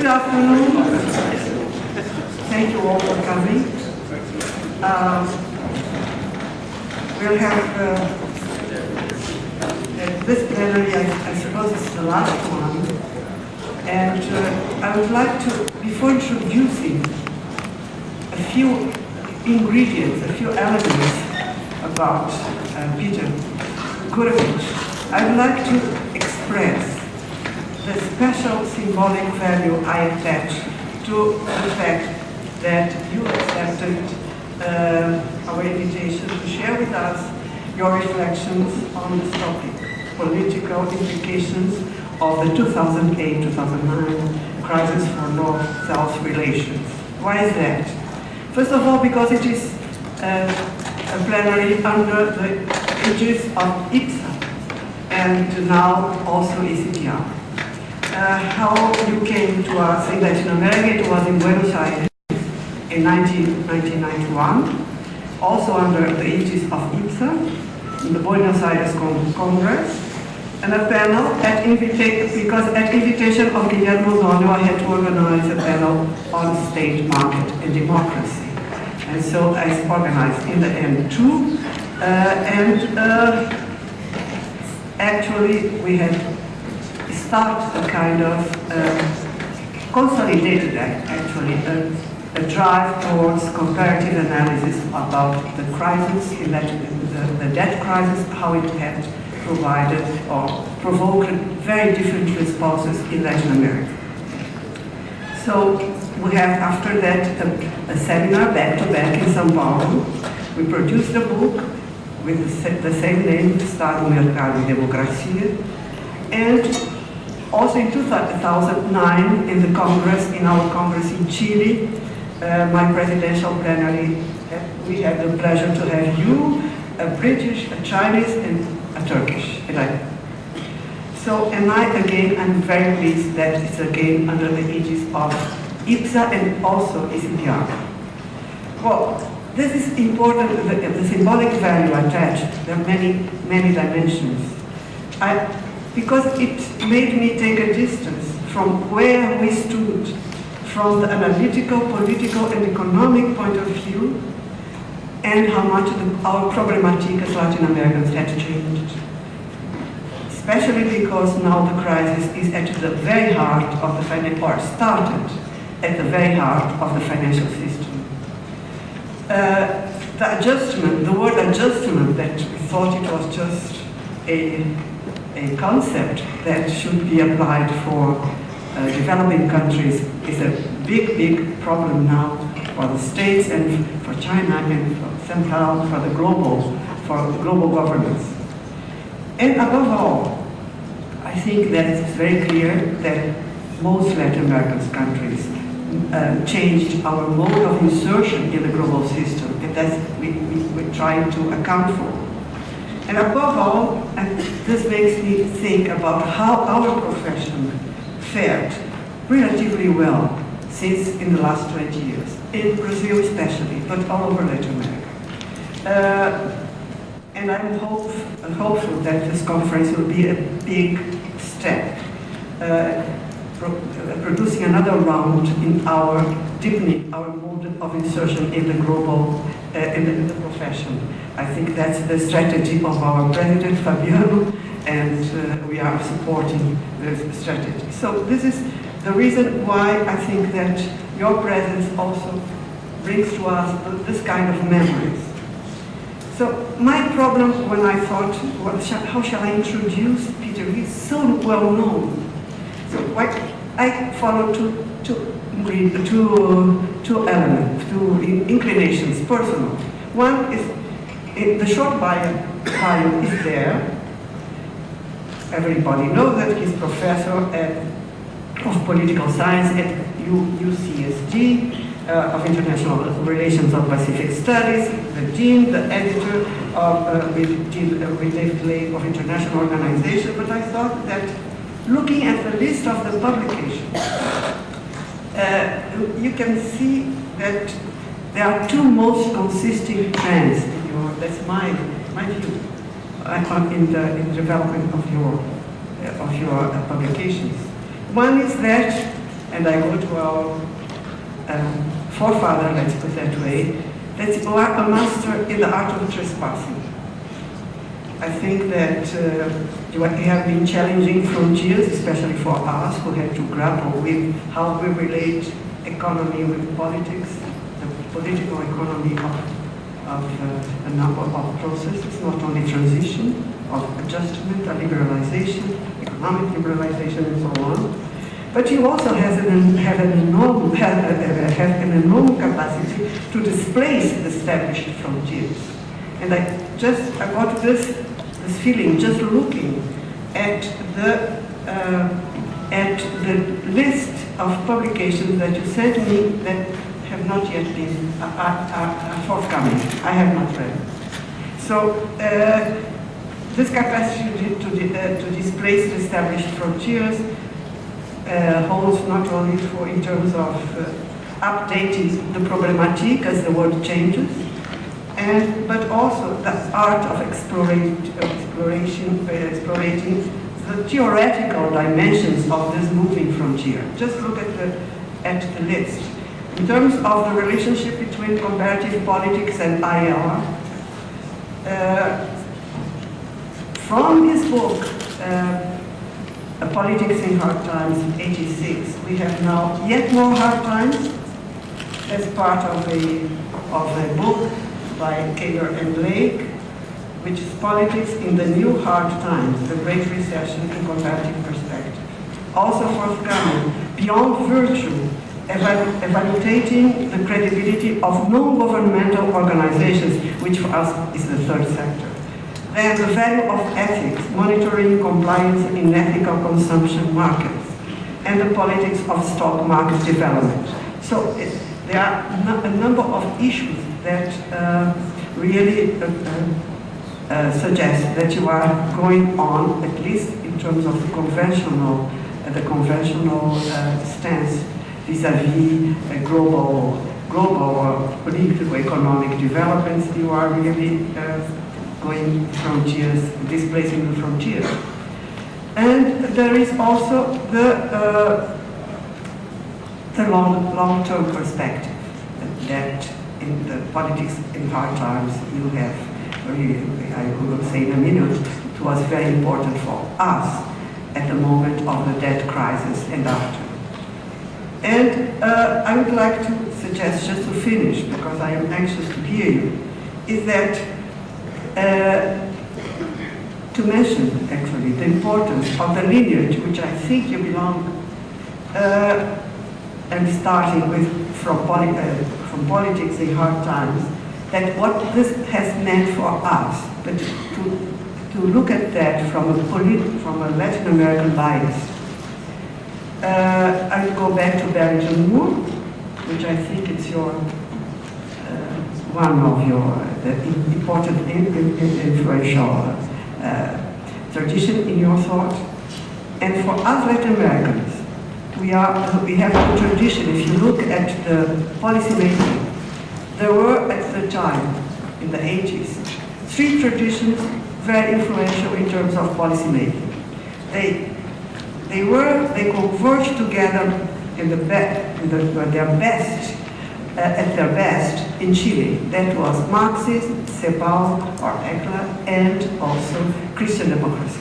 Good afternoon. Thank you all for coming. We'll have this plenary, I suppose it's the last one. And I would like to, before introducing a few ingredients, a few elements about Peter Gurevich, I would like to express the special symbolic value I attach to the fact that you accepted our invitation to share with us your reflections on this topic, political implications of the 2008-2009 crisis for North-South relations. Why is that? First of all, because it is a plenary under the aegis of IPSA and now also ECTR. How you came to us in Latin America, it was in Buenos Aires in 1991, also under the aegis of IPSA, in the Buenos Aires Congress, and a panel because at invitation of Guillermo Zono, I had to organize a panel on state market and democracy. And so I organized in the end too, actually we had started a kind of consolidated a drive towards comparative analysis about the crisis, the debt crisis, how it had provided or provoked very different responses in Latin America. So we have after that a seminar back-to-back in São Paulo. We produced a book with the same name, Estado, Mercado e Democracia, and also in 2009 in the Congress, in our Congress in Chile, my presidential plenary, we had the pleasure to have you, a British, a Chinese, and a Turkish. And I again, I'm very pleased that it's again under the aegis of IPSA and also ECTR. Well, this is important, the symbolic value attached, there are many dimensions. Because it made me take a distance from where we stood, from the analytical, political, and economic point of view, and how much our problematic as Latin Americans had changed. Especially because now the crisis is at the very heart of the started at the very heart of the financial system. The adjustment, the word adjustment, that we thought it was just a concept that should be applied for developing countries is a big problem now for the states and for China and for Central, for global governance. And above all, I think that it's very clear that most Latin American countries changed our mode of insertion in the global system, and that's we're trying to account for. And above all, and this makes me think about how our profession fared relatively well since in the last 20 years, in Brazil especially, but all over Latin America. And I'm hopeful that this conference will be a big step, producing another round in our deepening our mode of insertion in the global, in the profession. I think that's the strategy of our president, Fabiano, and we are supporting this strategy. So this is the reason why I think that your presence also brings to us this kind of memories. So my problem when I thought, how shall I introduce Peter? He's so well known. So I follow two elements, two inclinations, personal. One is, the short bio is there. Everybody knows that he's professor of political science at UCSD, of International Relations of Pacific Studies, the dean, the editor of of International Organization. But I thought that looking at the list of the publications, you can see that there are two most consistent trends. That's my view in the development of your publications. One is that and I go to our forefather, let's put it that way, that's a master in the art of trespassing. I think that we have been challenging frontiers, especially for us who had to grapple with how we relate economy with politics, the political economy of a number of processes, not only transition, of adjustment, liberalization, economic liberalization, and so on. But you also have an enormous capacity to displace established frontiers. And I got this feeling just looking at the list of publications that you sent me that have not yet been forthcoming. I have not read. So this capacity to displace the established frontiers holds not only in terms of updating the problematique as the world changes, but also the art of explorating the theoretical dimensions of this moving frontier. Just look at the list. In terms of the relationship between comparative politics and IR, from his book, Politics in Hard Times, 86, we have now yet more hard times as part of a book by Kaler and Blake, which is Politics in the New Hard Times, the Great Recession in Comparative Perspective. Also forthcoming, Beyond Virtue, evaluating the credibility of non-governmental organizations, which for us is the third sector. Then the value of ethics, monitoring compliance in ethical consumption markets, and the politics of stock market development. So there are a number of issues that really suggest that you are going on, at least in terms of the conventional stance vis-à-vis global political economic developments. You are really going frontiers, displacing the frontiers. And there is also the long-term perspective that in the politics in hard times you have, really, I will say in a minute, it was very important for us at the moment of the debt crisis and after. And I would like to suggest, just to finish, because I am anxious to hear you, is that to mention, actually, the importance of the lineage, which I think you belong, and starting with from politics in hard times, that what this has meant for us, but to look at that from a Latin American bias. I would go back to Barrington Moore, which I think is one of your important influential tradition in your thought. And for us Latin Americans, we have a tradition. If you look at the policy making, there were at the time, in the 80s, three traditions very influential in terms of policy making. They converged together at their best in Chile. That was Marxism, Cepal or ECLA, and also Christian democracy.